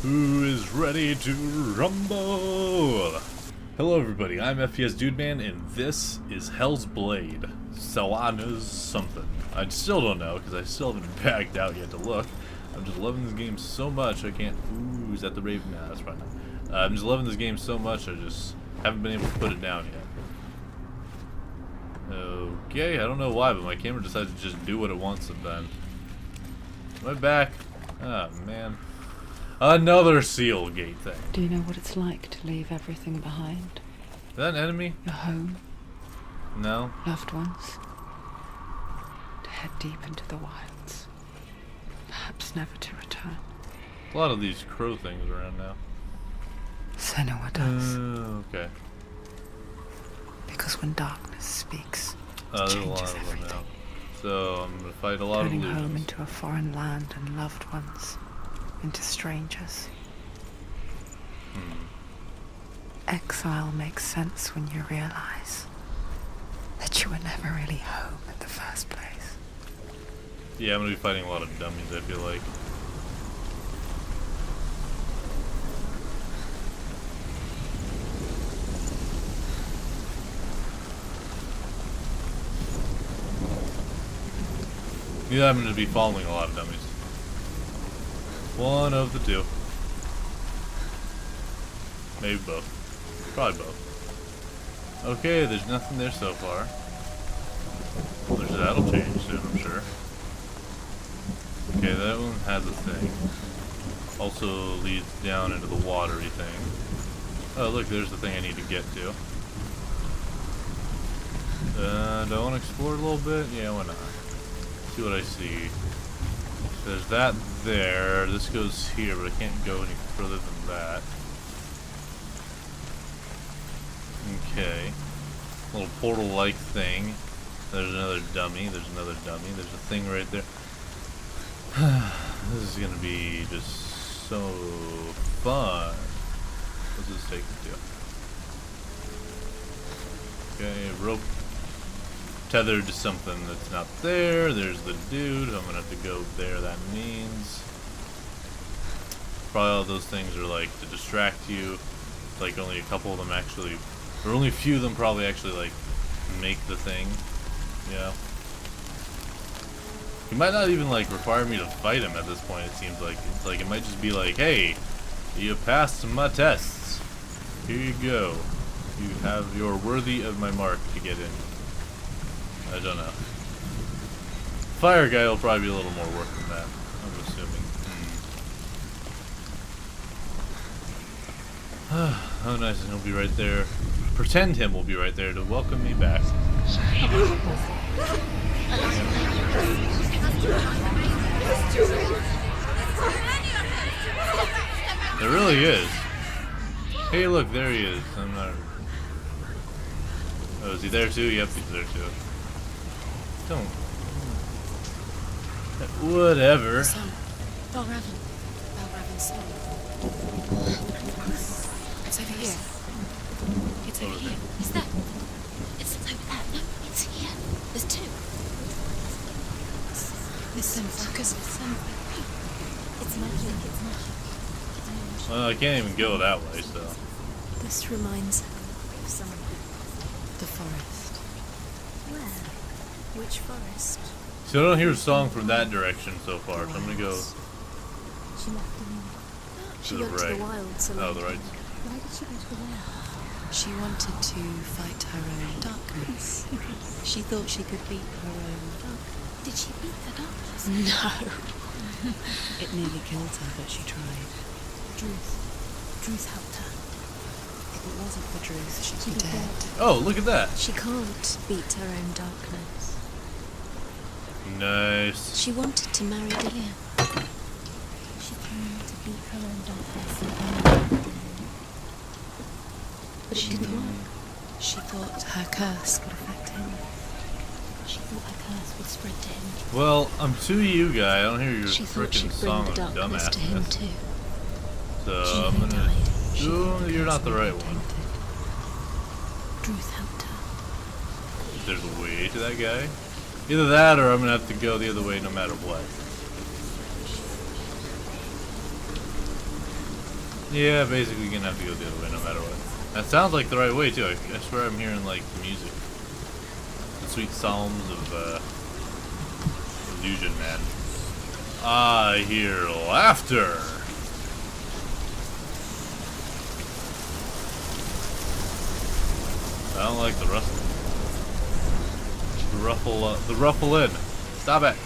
Who is ready to rumble? Hello everybody, I'm FPSdudeman and this is Hellblade. Seuna's something. I still don't know because I still haven't backed out yet to look. I'm just loving this game so much I can't... Ooh, is that the Raven? Nah, that's fine. I'm just loving this game so much I just haven't been able to put it down yet. Okay, I don't know why, but my camera decides to just do what it wants sometimes. Am I back? Ah, man. Another seal gate thing. Do you know what it's like to leave everything behind? Is that an enemy? Your home, No. loved ones, to head deep into the wilds, perhaps never to return. A lot of these crow things around now. Seuna does. Okay. Because when darkness speaks, it There's a changes lot of them everything. now. So I'm gonna fight a lot of Turning home illusions. into a foreign land and loved ones into strangers. Exile makes sense when you realize that you were never really home in the first place. Yeah, I'm gonna be fighting a lot of dummies, I feel like. Yeah, I'm gonna be following a lot of dummies. One of the two. Maybe both. Probably both. Okay, there's nothing there so far. That'll change soon, I'm sure. Okay, that one has a thing. Also leads down into the watery thing. Oh, look, there's the thing I need to get to. Do I want to explore a little bit? Yeah, why not? See what I see. There's that there. This goes here, but I can't go any further than that. Okay. Little portal-like thing. There's another dummy. There's another dummy. There's a thing right there. This is gonna be just so fun. What's this take me to? Okay, rope tethered to something that's not there. There's the dude. I'm gonna have to go there. That means probably all those things are like to distract you. Like only a couple of them actually, or only a few of them probably actually like make the thing. Yeah. He might not even like require me to fight him at this point. It seems like it's like it might just be like, hey, you passed my tests. Here you go. You're worthy of my mark to get in. I don't know. Fire guy will probably be a little more work than that, I'm assuming. Oh, nice, and he'll be right there. Pretend him will be right there to welcome me back. There really is. Hey, look, there he is. I'm not... Oh, is he there too? Yep, he's there too. Don't. Whatever. It's over here. It's over here. Is that? It's over there. No, it's here. There's two. Listen, focus. Listen. It's magic. It's magic. Well, I can't even go that way, so. This reminds her of someone. The forest. Where? Which forest? So I don't hear a song from that direction so far, so I'm gonna go She left the wild. She to the went right. to the wild, so Oh, the right. why did she go to the wild? She wanted to fight her own darkness. She thought she could beat her own darkness. Did she beat the darkness? No. It nearly killed her, but she tried. Druth helped her. If it wasn't for Druth, she'd be dead. Oh, look at that. She can't beat her own darkness. Nice. She wanted to marry Dillian. She came to beat her own darkness. But it didn't work. She thought her curse would affect him. She thought her curse would spread to him. Well, I'm too you guy. I don't hear your She thought frickin' she'd bring song the of darkness to him dumbassness. too. So I'm gonna... Ooh, you're not the right one. Druth helped her. There's a way to that guy. Either that or I'm gonna have to go the other way no matter what. Yeah, basically you're gonna have to go the other way no matter what. That sounds like the right way too. I swear I'm hearing like the music. The sweet psalms of Illusion Man. I hear laughter. I don't like the rustle. The ruffle in. Stop it.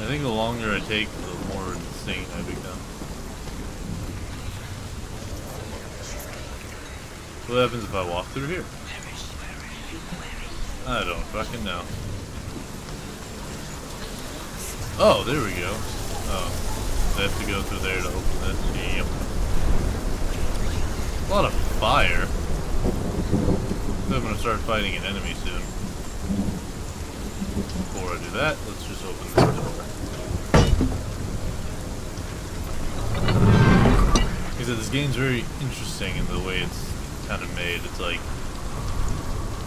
I think the longer I take, the more insane I become. What happens if I walk through here? I don't fucking know. Oh, there we go. Oh, I have to go through there to open this. Yep. A lot of fire. So I'm gonna start fighting an enemy soon. Before I do that, let's just open this door. Because this game's very interesting in the way it's kind of made. It's like,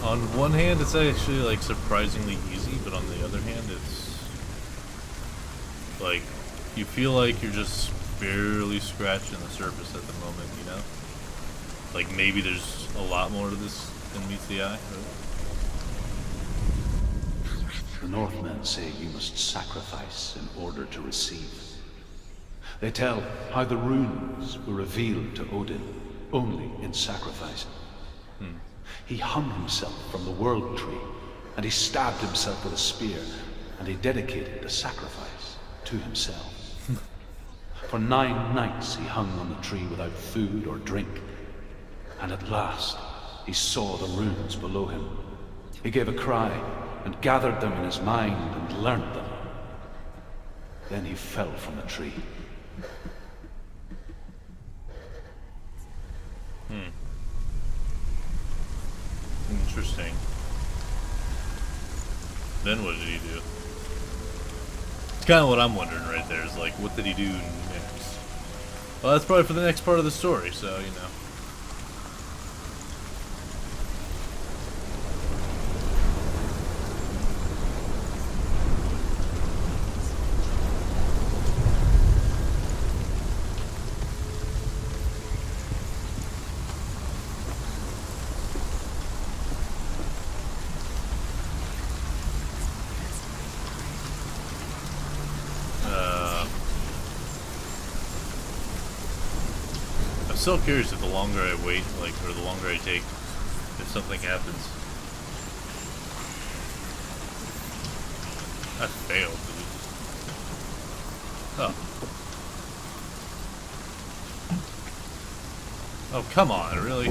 on one hand, it's actually like surprisingly easy, but on the other hand, it's like you feel like you're just barely scratching the surface at the moment, you know? Like maybe there's a lot more to this than meets the eye. The Northmen say you must sacrifice in order to receive. They tell how the runes were revealed to Odin only in sacrifice. He hung himself from the world tree, and he stabbed himself with a spear, and he dedicated the sacrifice to himself. For 9 nights he hung on the tree without food or drink, and at last he saw the runes below him. He gave a cry, and gathered them in his mind and learnt them. Then he fell from the tree. Interesting. Then what did he do? It's kind of what I'm wondering right there, is like, what did he do next? Well, that's probably for the next part of the story, so, you know. I'm so curious if the longer I wait, like, or the longer I take, if something happens. I failed, dude. Oh. Oh, come on, really?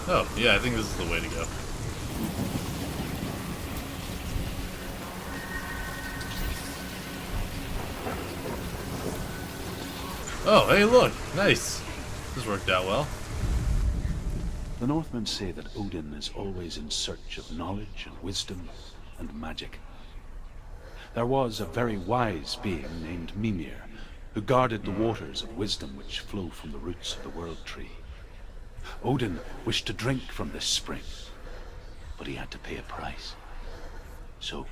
Oh, yeah, I think this is the way to go. Oh, hey, look! Nice! This worked out well. The Northmen say that Odin is always in search of knowledge and wisdom and magic. There was a very wise being named Mimir, who guarded the waters of wisdom which flow from the roots of the world tree. Odin wished to drink from this spring, but he had to pay a price. So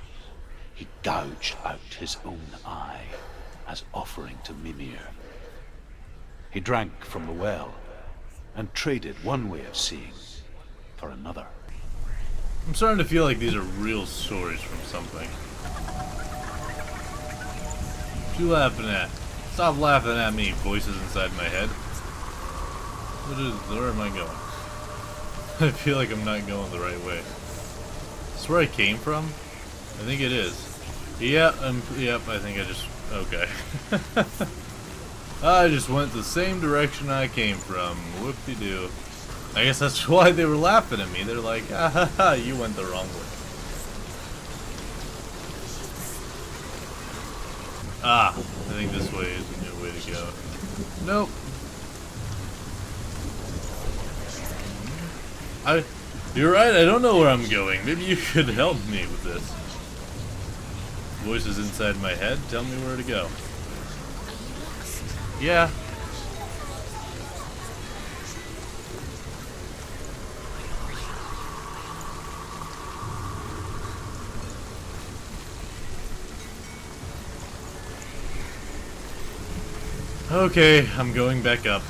he gouged out his own eye as offering to Mimir. He drank from the well and traded one way of seeing for another. I'm starting to feel like these are real stories from something. What you laughing at? Stop laughing at me, voices inside my head. Where am I going? I feel like I'm not going the right way. Is this where I came from? I think it is. Yeah, yep, I think I just... okay. I just went the same direction I came from. Whoop-de-doo. I guess that's why they were laughing at me. They're like, ah ha ha, you went the wrong way. Ah, I think this way is a new way to go. Nope. You're right, I don't know where I'm going. Maybe you could help me with this. Voices inside my head, tell me where to go. Yeah. Okay, I'm going back up.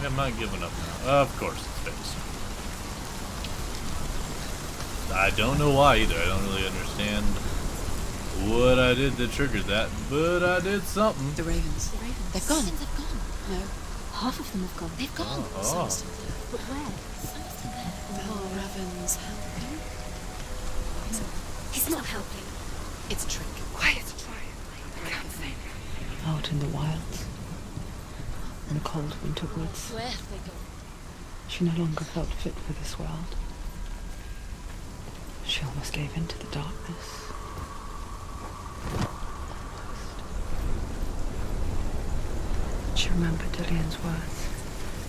I'm not giving up now. Of course, it's face. I don't know why either. I don't really understand what I did that triggered that, but I did something. The ravens. The ravens. They've gone. They've gone. No. Half of them have gone. They've gone. Oh. Some are still there. But where? Some are still there. Oh. Raven's helping. He's not helping. It's a trick. Quiet. I can't think. Out in the wilds, in the cold winter woods, Where have they gone? she no longer felt fit for this world. She almost gave in to the darkness. She remembered Dillian's words.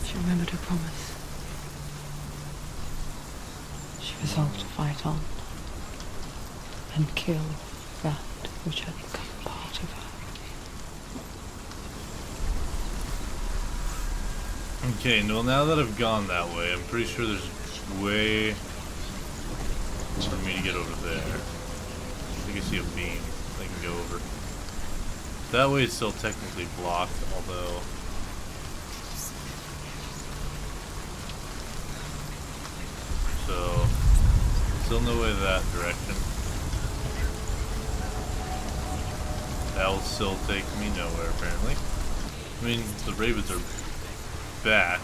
She remembered her promise. She resolved to fight on and kill that which had become part of her. Okay, well now that I've gone that way, I'm pretty sure there's a way for me to get over there. I think I see a beam I can go over. That way it's still technically blocked, although... So, still no way that direction. That will still take me nowhere, apparently. I mean, the ravens are back.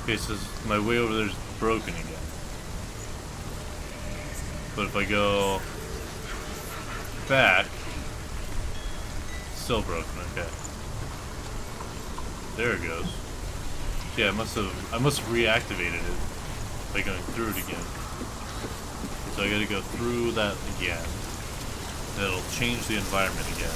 Okay, so my way over there is broken again. But if I go back, it's still broken, okay. There it goes. Yeah, I must have reactivated it by going through it again. So I gotta go through that again. That'll change the environment again.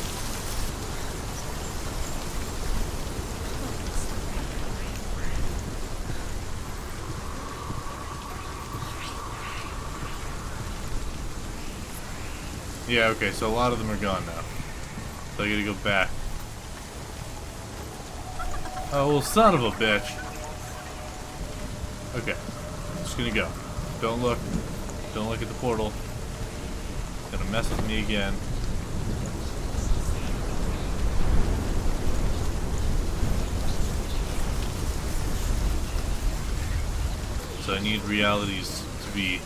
Yeah, okay, so a lot of them are gone now. So I gotta go back. Oh, well, son of a bitch. Okay, just gonna go. Don't look. Don't look at the portal. It's gonna mess with me again. So I need realities to be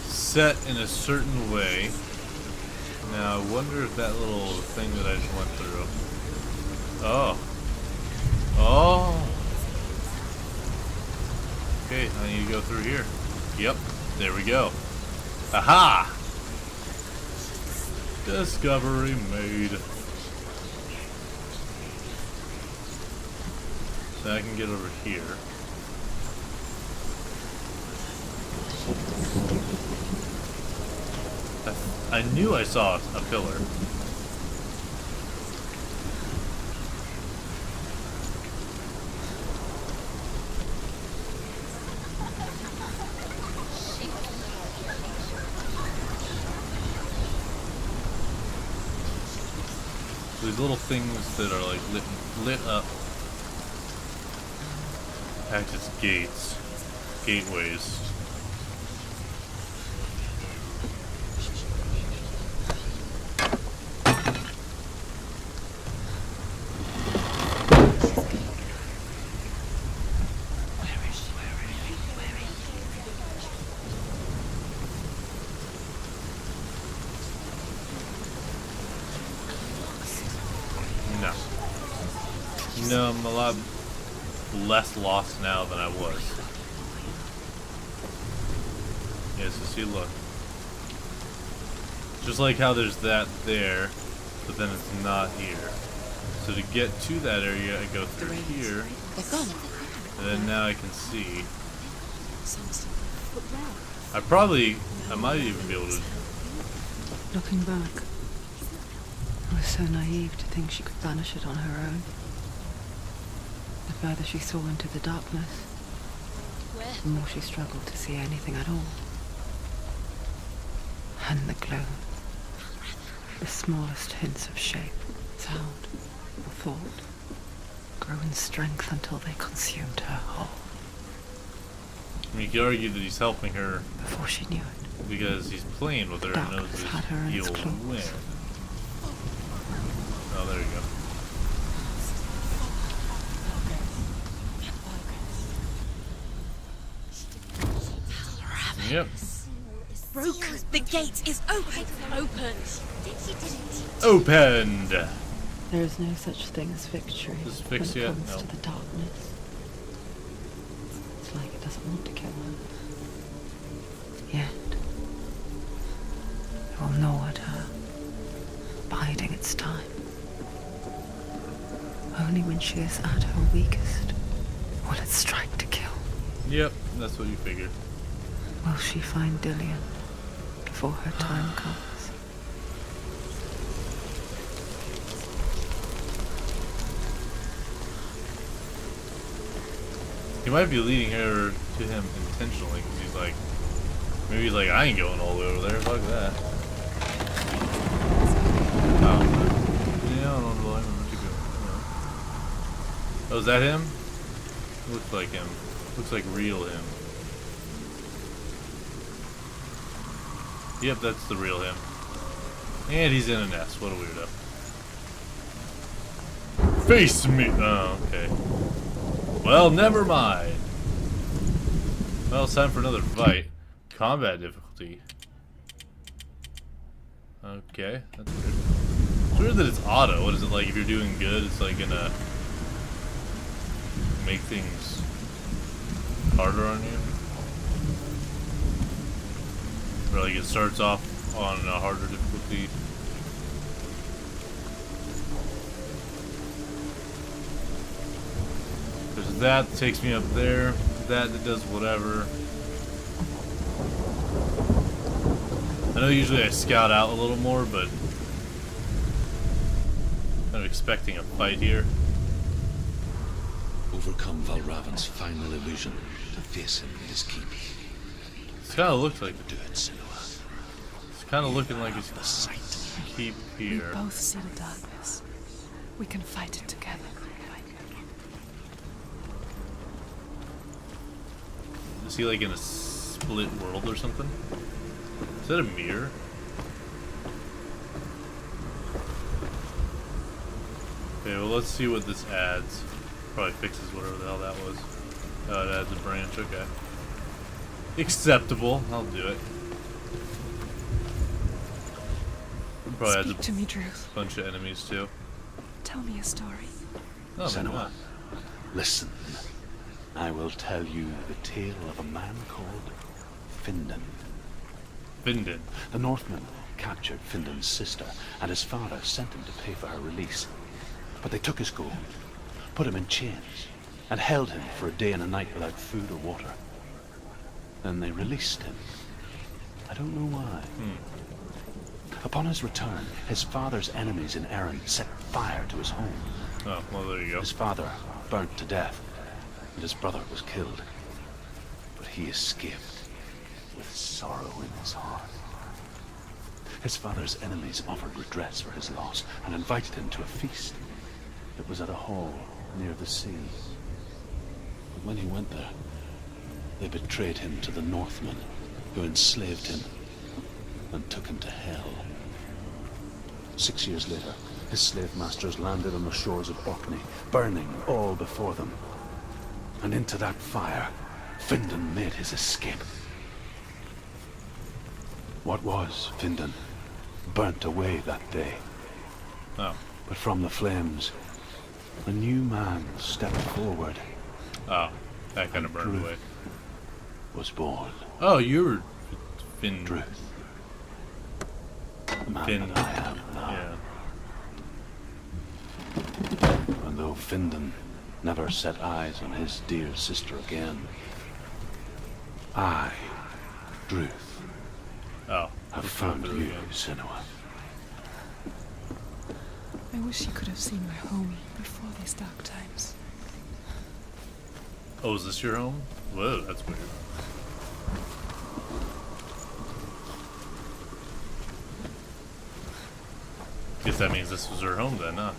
set in a certain way. Now, I wonder if that little thing that I just went through... Oh. Oh! Okay, I need to go through here. Yep, there we go. Aha! Discovery made. So I can get over here. I knew I saw a pillar. These little things that are like lit up act as gates, gateways. No, I'm a lot less lost now than I was. Yeah, so see, look. Just like how there's that there, but then it's not here. So to get to that area, I go through here. They've gone. And then now I can see. Some are still there. I might even be able to... Looking back, I was so naive to think she could banish it on her own. The further she saw into the darkness, Where? the more she struggled to see anything at all. And the glow, the smallest hints of shape, sound, or thought, grow in strength until they consumed her whole. I mean, you could argue that he's helping her Before she knew it, because he's playing with her and knows Darkness that had her in its he'll claws. win. Oh, there you go. Yep. Broken. The gate is open. Opened! There is no such thing as victory Is when fixed it yet? comes No. to the darkness. It's like it doesn't want to kill her. yet it will gnaw at her, biding its time. Only when she is at her weakest will it strike to kill. Yep, that's what you figured. Will she find Dillion before her time comes? He might be leading her to him intentionally because he's like, maybe he's like, I ain't going all the way over there, fuck that. Oh, yeah, I don't really remember to go. Oh, is that him? Looks like him. Looks like real him. Yep, that's the real him. And he's in a nest. What a weirdo. Face me! Oh, okay. Well, never mind. Well, it's time for another fight. Combat difficulty. Okay, that's weird. It's weird that it's auto. What is it like if you're doing good? It's like gonna make things harder on you? Or like it starts off on a harder difficulty. There's that takes me up there. That does whatever. I know usually I scout out a little more, but I'm expecting a fight here. Overcome Valravan's final illusion to face him in his keep. It kind of looks like Do it, Seuna. it's kind of looking like it's The sight. keep We here. both see the darkness. We can fight it together. Is he like in a split world or something? Is that a mirror? Okay, well let's see what this adds. Probably fixes whatever the hell that was. Oh, it adds a branch, okay. Acceptable, I'll do it. Probably adds Speak to me, Druth. a bunch of enemies too. Tell me a story. Oh, maybe Seuna, not. listen. I will tell you the tale of a man called Findan. Vindin. The Northmen captured Findan's sister, and his father sent him to pay for her release. But they took his gold, put him in chains, and held him for a day and a night without food or water. Then they released him. I don't know why. Upon his return, his father's enemies in Erin set fire to his home. Oh, well there you go. His father burnt to death, and his brother was killed. But he escaped with sorrow in his heart. His father's enemies offered redress for his loss and invited him to a feast. It was at a hall near the sea. But when he went there, they betrayed him to the Northmen, who enslaved him and took him to hell. 6 years later, his slave masters landed on the shores of Orkney, burning all before them. And into that fire, Findan made his escape. What was Findan burnt away that day. Oh. But from the flames, a new man stepped forward, Oh. That kind of burned away. was born. Oh, you're Finn. Druth. The man Finn. that I am now. Yeah. And though Findan never set eyes on his dear sister again, I, Druth, Oh. have Just found go through you, again. Seuna. I wish you could have seen my home before these dark times. Oh, is this your home? Whoa, that's weird. Guess that means this was her home then, huh?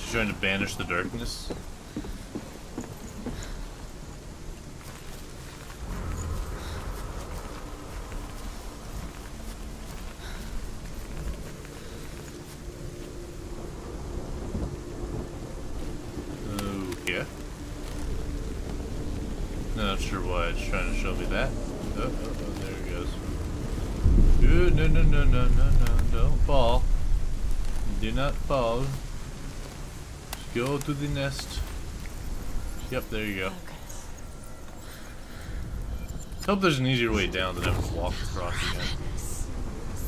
She's trying to banish the darkness. Okay. Not sure why it's trying to show me that. Oh, there it goes. Ooh, no, no, no, no, no, no, don't fall. Do not fall. Just go to the nest. Yep, there you go. Hope there's an easier way down than having to walk across again.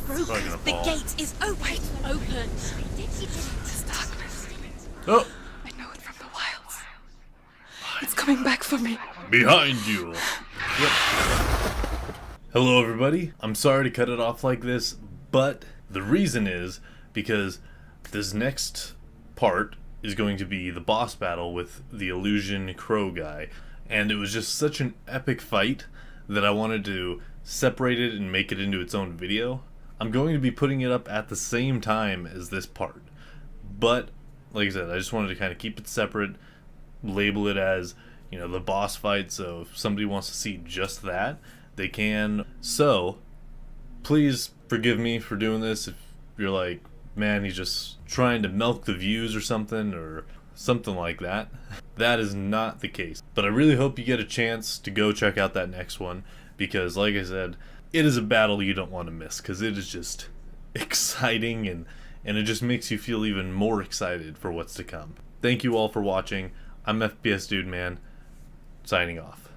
Probably gonna The fall. gate is open. Open. There's darkness. Oh! I know it from the wilds. It's coming back for me. Behind you! Yep. Hello everybody. I'm sorry to cut it off like this, but the reason is because this next part is going to be the boss battle with the illusion crow guy. And it was just such an epic fight that I wanted to separate it and make it into its own video. I'm going to be putting it up at the same time as this part. But, like I said, I just wanted to kind of keep it separate, label it as, you know, the boss fight, so if somebody wants to see just that, they can. So, please forgive me for doing this if you're like, man, he's just trying to milk the views or something like that. That is not the case. But I really hope you get a chance to go check out that next one, because like I said, it is a battle you don't want to miss, because it is just exciting and it just makes you feel even more excited for what's to come. Thank you all for watching. I'm FPSdudeman, signing off.